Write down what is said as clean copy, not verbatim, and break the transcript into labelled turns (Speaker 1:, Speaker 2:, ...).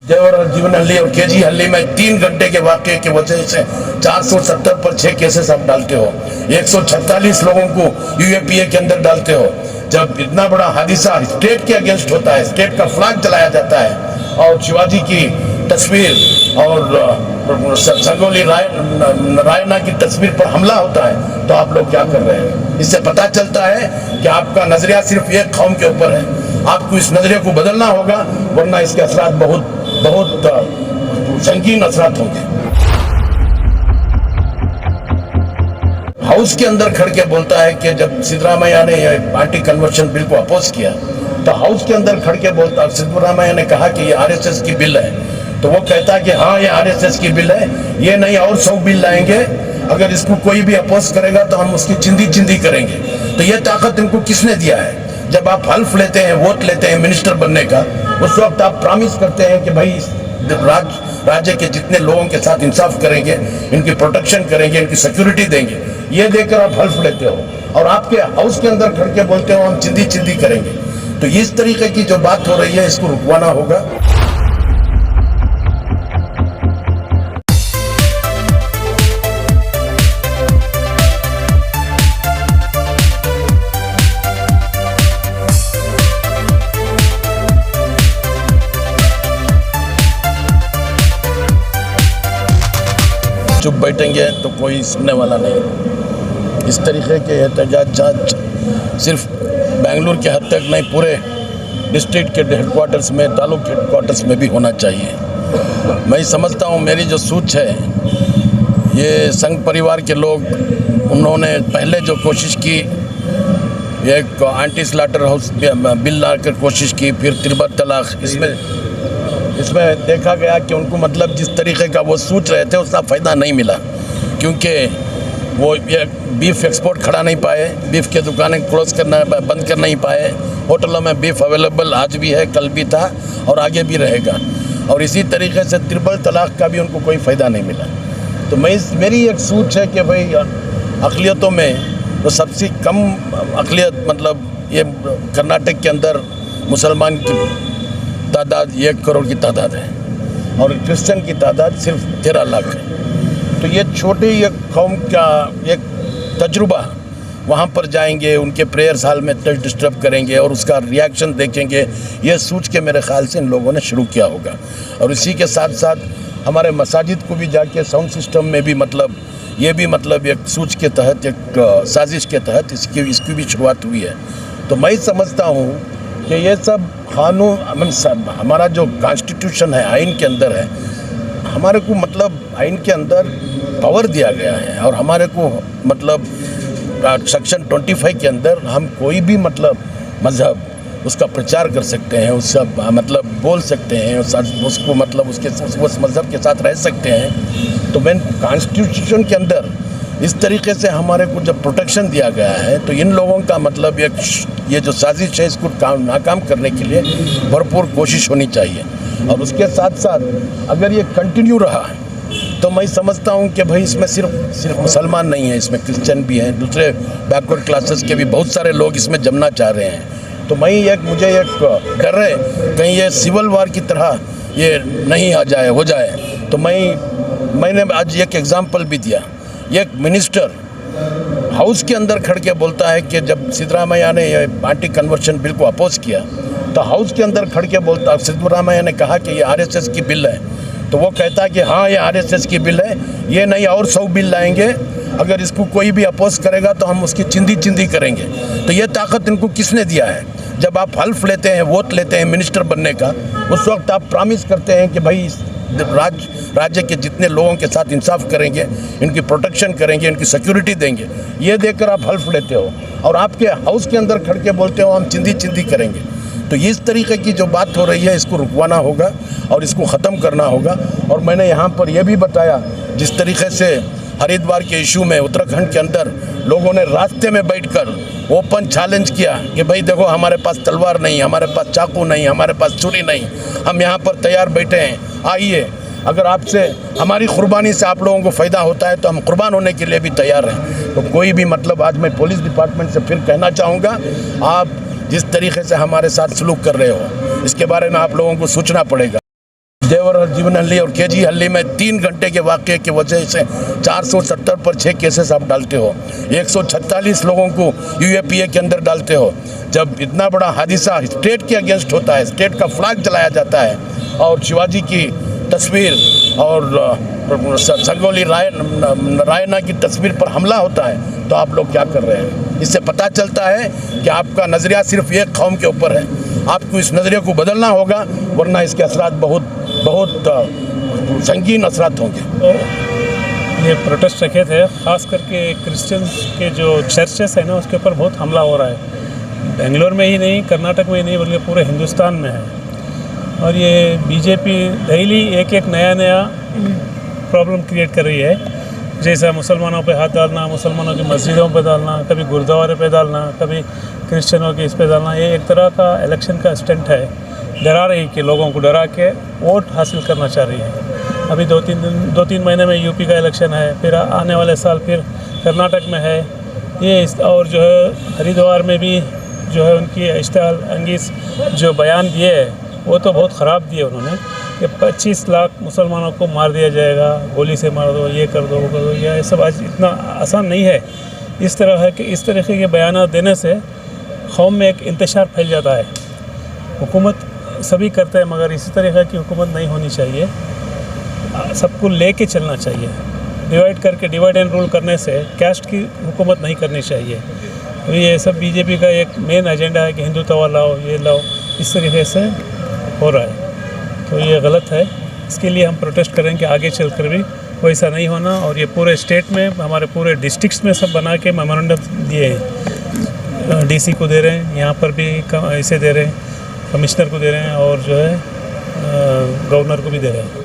Speaker 1: जवाहर जीवन हल्ली और केजी हल्ली में 3 घंटे के वाकये की वजह से 470 पर 6 केसेस आप डालते हो, 146 लोगों को यूएपीए के अंदर डालते हो। जब इतना बड़ा हादसा स्टेट के अगेंस्ट होता है, स्टेट का फ्लैग जलाया जाता है और शिवाजी की तस्वीर और संगोली रायना की तस्वीर पर हमला होता है, तो आप लोग क्या कर रहे हैं? इससे पता चलता है कि आपका नजरिया सिर्फ एक कौम के ऊपर है। आपको इस नजरिए को बदलना होगा, वरना इसके असरात बहुत संगीन असरात होंगे। हाउस के अंदर खड़ के बोलता है कि जब सिद्धरामैया ने एंटी कन्वर्शन बिल को अपोज किया, तो हाउस के अंदर खड़ के बोलता, सिद्धरामैया ने कहा कि ये आरएसएस की बिल है, तो वो कहता है कि हाँ ये आरएसएस की बिल है, ये नहीं और 100 बिल लाएंगे, अगर इसको कोई भी अपोज करेगा तो हम उसकी चिंदी चिंदी करेंगे। तो ये ताकत इनको किसने दिया है? जब आप हल्फ लेते हैं, वोट लेते हैं मिनिस्टर बनने का, उस वक्त आप प्रॉमिस करते हैं कि भाई राज्य के जितने लोगों के साथ इंसाफ करेंगे, इनकी प्रोटेक्शन करेंगे, इनकी सिक्योरिटी देंगे, ये देकर आप हल्फ लेते हो और आपके हाउस के अंदर खड़ के बोलते हो हम चिंदी चिंदी करेंगे। तो इस तरीके की जो बात हो रही है, इसको रुकवाना होगा। चुप बैठेंगे तो कोई सुनने वाला नहीं। इस तरीके के एहतजाज सिर्फ बेंगलुरु के हद तक नहीं, पूरे डिस्ट्रिक्ट के हेडक्वार्टर्स में, तालुक हेडक्वार्टर्स में भी होना चाहिए। मैं समझता हूँ, मेरी जो सोच है, ये संघ परिवार के लोग, उन्होंने पहले जो कोशिश की, एक एंटी स्लॉटर हाउस बिल लाकर कोशिश की, फिर त्रिबल तलाक, इसमें देखा गया कि उनको मतलब जिस तरीके का वो सोच रहे थे उसका फ़ायदा नहीं मिला, क्योंकि वो ये बीफ एक्सपोर्ट खड़ा नहीं पाए, बीफ के दुकानें बंद कर नहीं पाए। होटलों में बीफ अवेलेबल आज भी है, कल भी था और आगे भी रहेगा। और इसी तरीके से त्रिबल तलाक का भी उनको कोई फ़ायदा नहीं मिला। तो मेरी एक सोच है कि भाई अक़लियतों में तो सबसे कम अक़लियत मतलब ये कर्नाटक के अंदर मुसलमान की तादाद 1 करोड़ की तादाद है और क्रिश्चियन की तादाद सिर्फ 13 लाख है। तो ये छोटी एक कौम का एक तजुर्बा, वहाँ पर जाएंगे, उनके प्रेयर्स हॉल में डिस्टर्ब करेंगे और उसका रिएक्शन देखेंगे, ये सोच के मेरे ख्याल से इन लोगों ने शुरू किया होगा। और इसी के साथ साथ हमारे मसाजिद को भी जाके साउंड सिस्टम में भी मतलब ये भी मतलब एक सोच के तहत, एक साजिश के तहत इसकी भी शुरुआत हुई है। तो मैं समझता हूँ कि ये सब कानून, हमारा जो कॉन्स्टिट्यूशन है, आइन के अंदर है, हमारे को मतलब आइन के अंदर पावर दिया गया है और हमारे को मतलब सेक्शन 25 के अंदर हम कोई भी मतलब मज़हब उसका प्रचार कर सकते हैं, उसका मतलब बोल सकते हैं, उसको मतलब उस मज़हब के साथ रह सकते हैं। तो मैं कॉन्स्टिट्यूशन के अंदर इस तरीके से हमारे को जब प्रोटेक्शन दिया गया है, तो इन लोगों का मतलब ये जो साजिश है, इसको नाकाम करने के लिए भरपूर कोशिश होनी चाहिए। और उसके साथ साथ अगर ये कंटिन्यू रहा तो मैं समझता हूँ कि भाई इसमें सिर्फ मुसलमान नहीं है, इसमें क्रिश्चियन भी हैं, दूसरे बैकवर्ड क्लासेस के भी बहुत सारे लोग इसमें जमना चाह रहे हैं। तो मुझे एक डर है कहीं ये सिविल वार की तरह ये नहीं हो जाए। तो मैंने आज एक एग्ज़ाम्पल भी दिया। एक मिनिस्टर हाउस के अंदर खड़ के बोलता है कि जब सिद्धरामैया ने एंटी कन्वर्शन बिल को अपोज किया, तो हाउस के अंदर खड़ के बोलता, सिद्धरामैया ने कहा कि ये आरएसएस की बिल है, तो वो कहता है कि हाँ ये आरएसएस की बिल है, ये नहीं और 100 बिल लाएंगे, अगर इसको कोई भी अपोज करेगा तो हम उसकी चिंदी चिंदी करेंगे। तो ये ताकत इनको किसने दिया है? जब आप हल्फ लेते हैं, वोट लेते हैं मिनिस्टर बनने का, उस वक्त आप प्रॉमिस करते हैं कि भाई राज्य के जितने लोगों के साथ इंसाफ करेंगे, इनकी प्रोटेक्शन करेंगे, इनकी सिक्योरिटी देंगे, ये देकर आप हल्फ लेते हो और आपके हाउस के अंदर खड़ के बोलते हो हम चिंदी चिंदी करेंगे। तो इस तरीके की जो बात हो रही है, इसको रुकवाना होगा और इसको ख़त्म करना होगा। और मैंने यहाँ पर यह भी बताया, जिस तरीके से हरिद्वार के इशू में उत्तराखंड के अंदर लोगों ने रास्ते में बैठकर ओपन चैलेंज किया कि भाई देखो हमारे पास तलवार नहीं, हमारे पास चाकू नहीं, हमारे पास छुरी नहीं, हम यहाँ पर तैयार बैठे हैं, आइए, अगर आपसे हमारी कुर्बानी से आप लोगों को फ़ायदा होता है तो हम कुर्बान होने के लिए भी तैयार हैं। तो कोई भी मतलब आज मैं पुलिस डिपार्टमेंट से फिर कहना चाहूँगा, आप जिस तरीके से हमारे साथ सलूक कर रहे हो, इसके बारे में आप लोगों को सोचना पड़ेगा। देवर जीवनहल्ली और केजी हल्ली में 3 घंटे के वाक़े की वजह से 470 पर 6 केसेस आप डालते हो, 146 लोगों को यूएपीए के अंदर डालते हो। जब इतना बड़ा हादसा स्टेट के अगेंस्ट होता है, स्टेट का फ्लैग जलाया जाता है और शिवाजी की तस्वीर और संगोली रायना की तस्वीर पर हमला होता है, तो आप लोग क्या कर रहे हैं? इससे पता चलता है कि आपका नज़रिया सिर्फ एक कौम के ऊपर है। आपको इस नज़रिए को बदलना होगा, वरना इसके असरात बहुत संगीन असरात होंगे।
Speaker 2: तो ये प्रोटेस्ट रखे थे, ख़ास करके क्रिश्चियंस के जो चर्चेस है ना, उसके ऊपर बहुत हमला हो रहा है। बेंगलोर में ही नहीं, कर्नाटक में ही नहीं, बल्कि पूरे हिंदुस्तान में है। और ये बीजेपी डेली एक नया प्रॉब्लम क्रिएट कर रही है, जैसा मुसलमानों पे हाथ डालना, मुसलमानों की मस्जिदों पे डालना, कभी गुरुद्वारे पे डालना, कभी क्रिश्चियनों के इस पे डालना। ये एक तरह का इलेक्शन का स्टंट है, डरा रही कि लोगों को डरा के वोट हासिल करना चाह रही है। अभी 2-3 महीने में यूपी का इलेक्शन है, फिर आने वाले साल फिर कर्नाटक में है ये, और जो है हरिद्वार में भी जो है उनकी इश्तिहाल अंगीज़ जो बयान दिए है वो तो बहुत ख़राब दिए उन्होंने, कि 25 लाख मुसलमानों को मार दिया जाएगा, गोली से मार दो, ये कर दो, वो कर दो। ये सब आज इतना आसान नहीं है। इस तरह है कि इस तरीके के बयान देने से कौम में एक इंतशार फैल जाता है। हुकूमत सभी करते हैं, मगर इसी तरीके की हुकूमत नहीं होनी चाहिए। सबको लेके चलना चाहिए। डिवाइड एंड रूल करने से कैस्ट की हुकूमत नहीं करनी चाहिए। तो ये सब बीजेपी का एक मेन एजेंडा है कि हिंदुत्व लाओ, ये लाओ, इस तरीके से हो रहा है। तो ये गलत है। इसके लिए हम प्रोटेस्ट करेंगे आगे चलकर भी वैसा नहीं होना। और ये पूरे स्टेट में, हमारे पूरे डिस्ट्रिक्ट्स में सब बना के मेमोरेंडम दिए हैं, डीसी को दे रहे हैं, यहाँ पर भी ऐसे दे रहे हैं, कमिश्नर को दे रहे हैं, और जो है गवर्नर को भी दे रहे हैं।